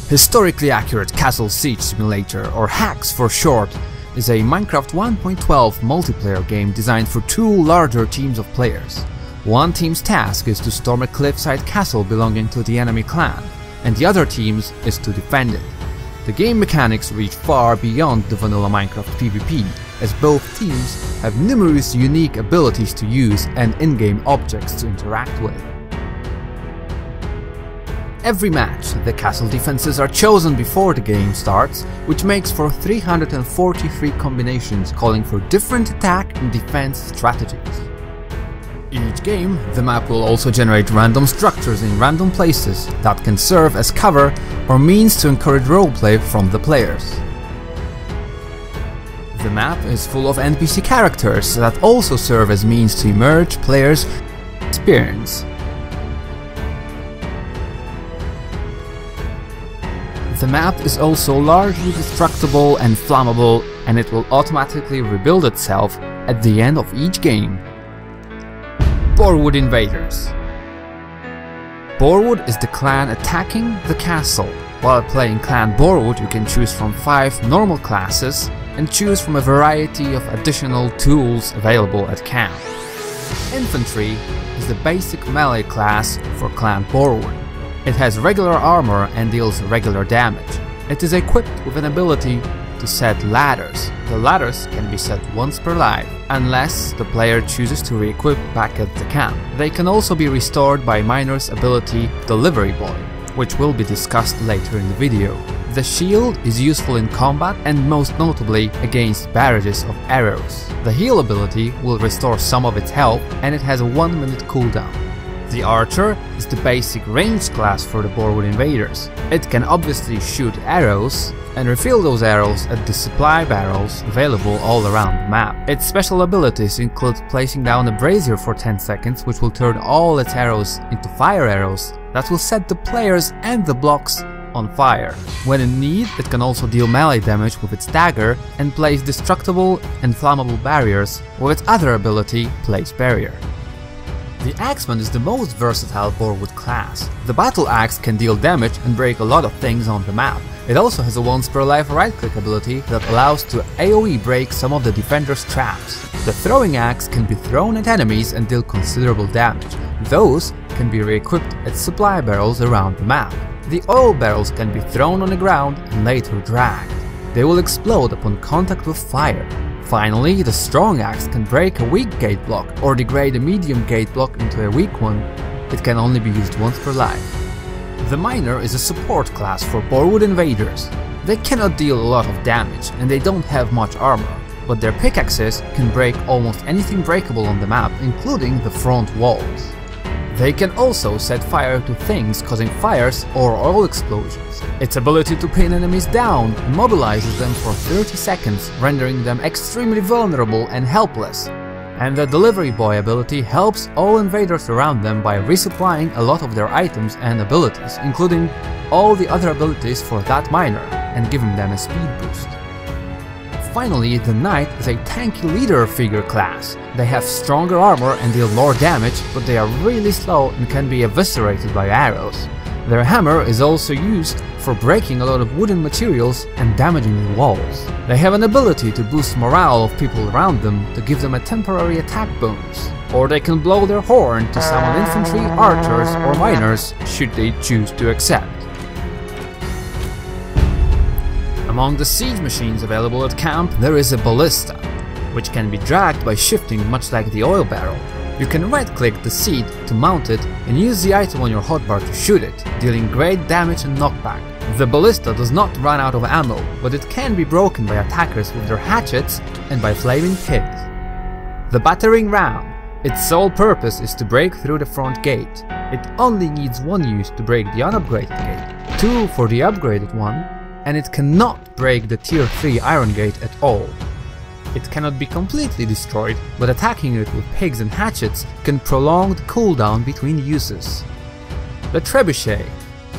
Historically Accurate Casle Siege Simulator, or HACS for short, is a Minecraft 1.12 multiplayer game designed for two larger teams of players. One team's task is to storm a cliffside castle belonging to the enemy clan, and the other team's is to defend it. The game mechanics reach far beyond the vanilla Minecraft PvP, as both teams have numerous unique abilities to use and in-game objects to interact with. Every match, the castle defenses are chosen before the game starts, which makes for 343 combinations calling for different attack and defense strategies. Each game, the map will also generate random structures in random places that can serve as cover or means to encourage roleplay from the players. The map is full of NPC characters that also serve as means to emerge players' experience. The map is also largely destructible and flammable, and it will automatically rebuild itself at the end of each game. Borewood Invaders. Borewood is the clan attacking the castle. While playing Clan Borewood, you can choose from 5 normal classes and choose from a variety of additional tools available at camp. Infantry is the basic melee class for Clan Borewood. It has regular armor and deals regular damage. It is equipped with an ability to set ladders. The ladders can be set once per life, unless the player chooses to re-equip back at the camp. They can also be restored by Miner's ability Delivery Boy, which will be discussed later in the video. The shield is useful in combat and most notably against barrages of arrows. The heal ability will restore some of its health and it has a 1-minute cooldown. The Archer is the basic ranged class for the Borewood Invaders. It can obviously shoot arrows and refill those arrows at the supply barrels available all around the map. Its special abilities include placing down a brazier for 10 seconds, which will turn all its arrows into fire arrows that will set the players and the blocks on fire. When in need, it can also deal melee damage with its dagger and place destructible and flammable barriers with its other ability, Place Barrier. The Axeman is the most versatile Borewood class. The Battle Axe can deal damage and break a lot of things on the map. It also has a once per life right-click ability that allows to AoE break some of the defender's traps. The Throwing Axe can be thrown at enemies and deal considerable damage. Those can be re-equipped at supply barrels around the map. The oil barrels can be thrown on the ground and later dragged. They will explode upon contact with fire. Finally, the Strong Axe can break a weak gate block or degrade a medium gate block into a weak one. It can only be used once per life. The Miner is a support class for Borewood Invaders. They cannot deal a lot of damage and they don't have much armor, but their pickaxes can break almost anything breakable on the map, including the front walls. They can also set fire to things, causing fires or oil explosions. Its ability to pin enemies down immobilizes them for 30 seconds, rendering them extremely vulnerable and helpless. And the Delivery Boy ability helps all invaders around them by resupplying a lot of their items and abilities, including all the other abilities for that miner, and giving them a speed boost. Finally, the Knight is a tanky leader figure class. They have stronger armor and deal more damage, but they are really slow and can be eviscerated by arrows. Their hammer is also used for breaking a lot of wooden materials and damaging the walls. They have an ability to boost morale of people around them to give them a temporary attack bonus. Or they can blow their horn to summon infantry, archers or miners should they choose to accept. Among the siege machines available at camp, there is a ballista, which can be dragged by shifting much like the oil barrel. You can right-click the seat to mount it and use the item on your hotbar to shoot it, dealing great damage and knockback. The ballista does not run out of ammo, but it can be broken by attackers with their hatchets and by flaming pigs. The battering ram. Its sole purpose is to break through the front gate. It only needs 1 use to break the unupgraded gate, 2 for the upgraded one, and it cannot break the tier 3 iron gate at all. It cannot be completely destroyed, but attacking it with pigs and hatchets can prolong the cooldown between uses. The trebuchet.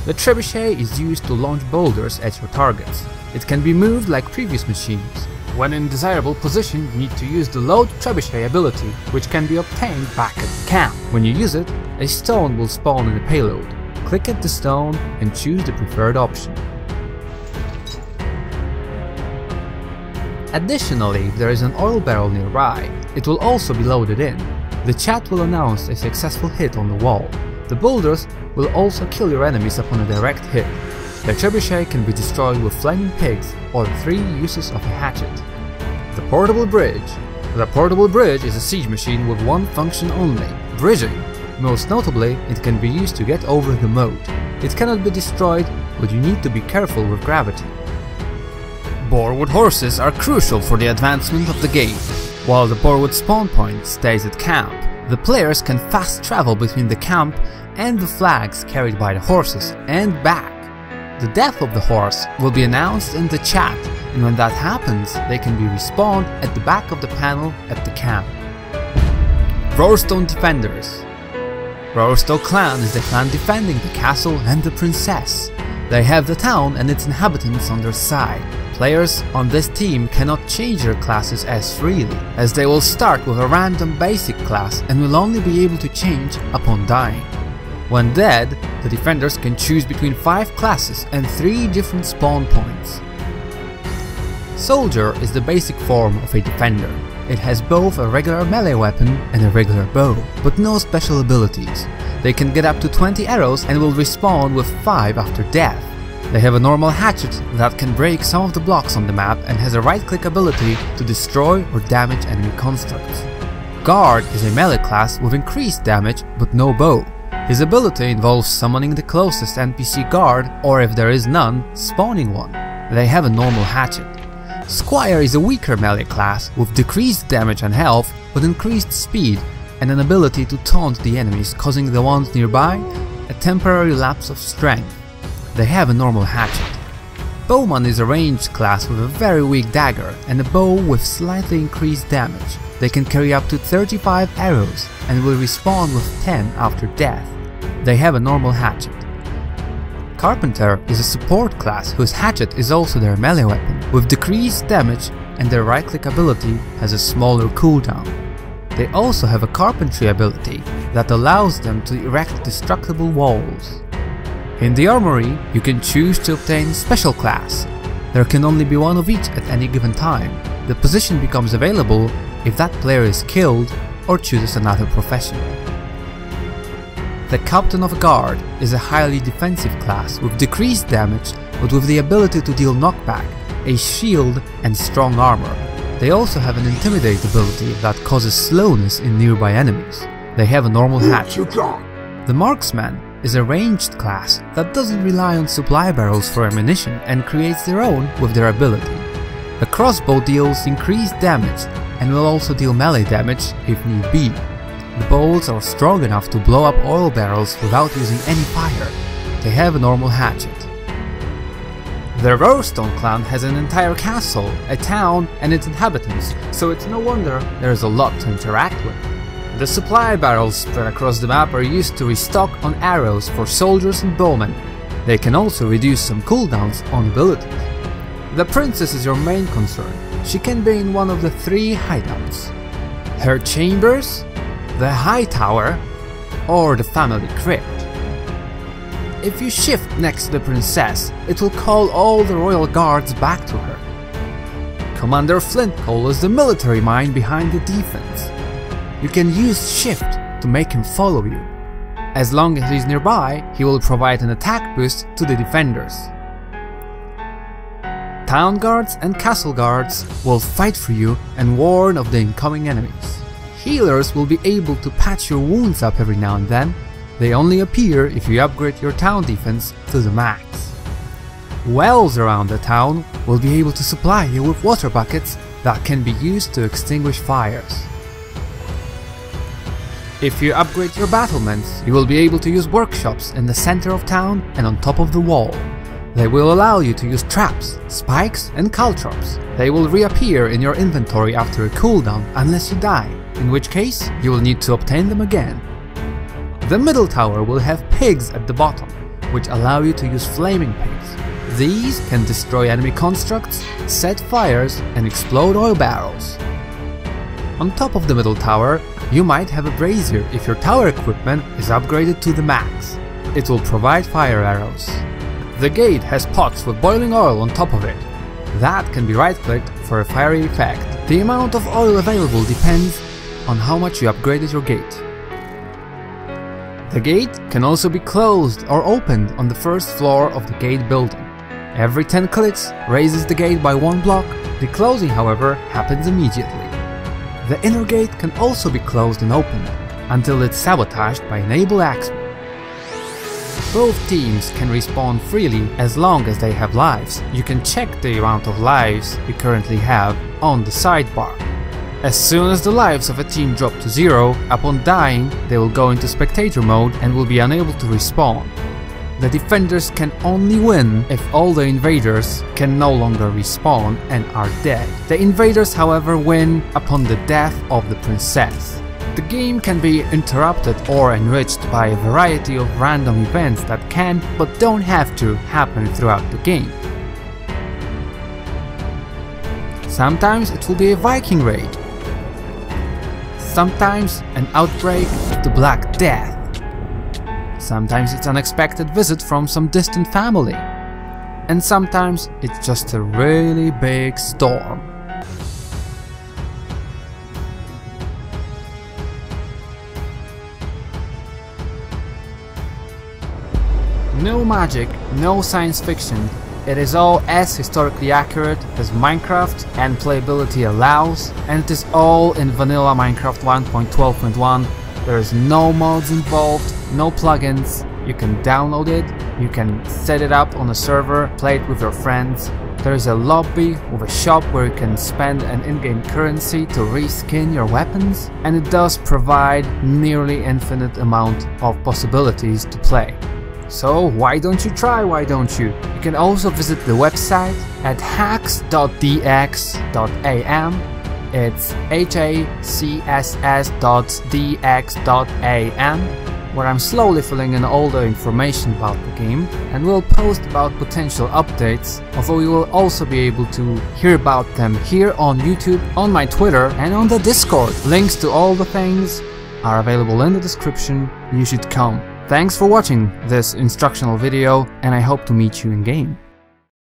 The trebuchet is used to launch boulders at your targets. It can be moved like previous machines. When in desirable position, you need to use the load trebuchet ability, which can be obtained back at the camp. When you use it, a stone will spawn in the payload. Click at the stone and choose the preferred option. Additionally, if there is an oil barrel nearby, it will also be loaded in. The chat will announce a successful hit on the wall. The boulders will also kill your enemies upon a direct hit. The trebuchet can be destroyed with flaming pigs or 3 uses of a hatchet. The portable bridge. The portable bridge is a siege machine with one function only: bridging. Most notably, it can be used to get over the moat. It cannot be destroyed, but you need to be careful with gravity. Boarwood horses are crucial for the advancement of the game. While the Boarwood spawn point stays at camp, the players can fast travel between the camp and the flags carried by the horses and back. The death of the horse will be announced in the chat, and when that happens, they can be respawned at the back of the panel at the camp. Roarstone Defenders. Roarstone clan is the clan defending the castle and the princess. They have the town and its inhabitants on their side. Players on this team cannot change their classes as freely, as they will start with a random basic class and will only be able to change upon dying. When dead, the defenders can choose between 5 classes and 3 different spawn points. Soldier is the basic form of a defender. It has both a regular melee weapon and a regular bow, but no special abilities. They can get up to 20 arrows and will respawn with 5 after death. They have a normal hatchet that can break some of the blocks on the map and has a right-click ability to destroy or damage enemy constructs. Guard is a melee class with increased damage but no bow. His ability involves summoning the closest NPC guard, or if there is none, spawning one. They have a normal hatchet. Squire is a weaker melee class with decreased damage and health but increased speed and an ability to taunt the enemies, causing the ones nearby a temporary lapse of strength. They have a normal hatchet. Bowman is a ranged class with a very weak dagger and a bow with slightly increased damage. They can carry up to 35 arrows and will respawn with 10 after death. They have a normal hatchet. Carpenter is a support class whose hatchet is also their melee weapon, with decreased damage, and their right-click ability has a smaller cooldown. They also have a carpentry ability that allows them to erect destructible walls. In the armory, you can choose to obtain special class. There can only be one of each at any given time. The position becomes available if that player is killed or chooses another profession. The Captain of Guard is a highly defensive class with decreased damage but with the ability to deal knockback, a shield and strong armor. They also have an Intimidate ability that causes slowness in nearby enemies. They have a normal hatchet. The Marksman is a ranged class that doesn't rely on supply barrels for ammunition and creates their own with their ability. The crossbow deals increased damage and will also deal melee damage if need be. The bolts are strong enough to blow up oil barrels without using any fire. They have a normal hatchet. The Roarstone clan has an entire castle, a town and its inhabitants, so it's no wonder there is a lot to interact with. The supply barrels spread across the map are used to restock on arrows for soldiers and bowmen. They can also reduce some cooldowns on abilities. The princess is your main concern. She can be in one of the 3 hideouts: her chambers, the high tower, or the family crypt. If you shift next to the princess, it will call all the royal guards back to her. Commander Flintcole is the military mind behind the defense. You can use shift to make him follow you. As long as he's nearby, he will provide an attack boost to the defenders. Town guards and castle guards will fight for you and warn of the incoming enemies. Healers will be able to patch your wounds up every now and then. They only appear if you upgrade your town defense to the max. Wells around the town will be able to supply you with water buckets that can be used to extinguish fires. If you upgrade your battlements, you will be able to use workshops in the center of town and on top of the wall. They will allow you to use traps, spikes and caltrops. They will reappear in your inventory after a cooldown unless you die, in which case you will need to obtain them again. The middle tower will have pigs at the bottom. which allow you to use flaming pigs. These can destroy enemy constructs, set fires and explode oil barrels. On top of the middle tower, you might have a brazier if your tower equipment is upgraded to the max. It will provide fire arrows. The gate has pots with boiling oil on top of it. That can be right-clicked for a fiery effect. The amount of oil available depends on how much you upgraded your gate. The gate can also be closed or opened on the first floor of the gate building. Every 10 clicks raises the gate by 1 block. The closing, however, happens immediately. The inner gate can also be closed and opened until it's sabotaged by an able axeman. Both teams can respawn freely as long as they have lives. You can check the amount of lives you currently have on the sidebar. As soon as the lives of a team drop to 0, upon dying they will go into spectator mode and will be unable to respawn. The defenders can only win if all the invaders can no longer respawn and are dead. The invaders, however, win upon the death of the princess. The game can be interrupted or enriched by a variety of random events that can, but don't have to, happen throughout the game. Sometimes it will be a Viking raid. Sometimes an outbreak of the Black Death. Sometimes it's an unexpected visit from some distant family. And sometimes it's just a really big storm. No magic, no science fiction. It is all as historically accurate as Minecraft and playability allows, and it is all in vanilla Minecraft 1.12.1. There is no mods involved, no plugins. You can download it, you can set it up on a server, play it with your friends. There is a lobby with a shop where you can spend an in-game currency to reskin your weapons, and it does provide nearly infinite amount of possibilities to play. So why don't you try, why don't you? You can also visit the website at hacks.dx.am. It's hacks.dx.am, where I'm slowly filling in all the information about the game, and will post about potential updates, although you will also be able to hear about them here on YouTube, on my Twitter and on the Discord. Links to all the things are available in the description. You should come. Thanks for watching this instructional video, and I hope to meet you in game.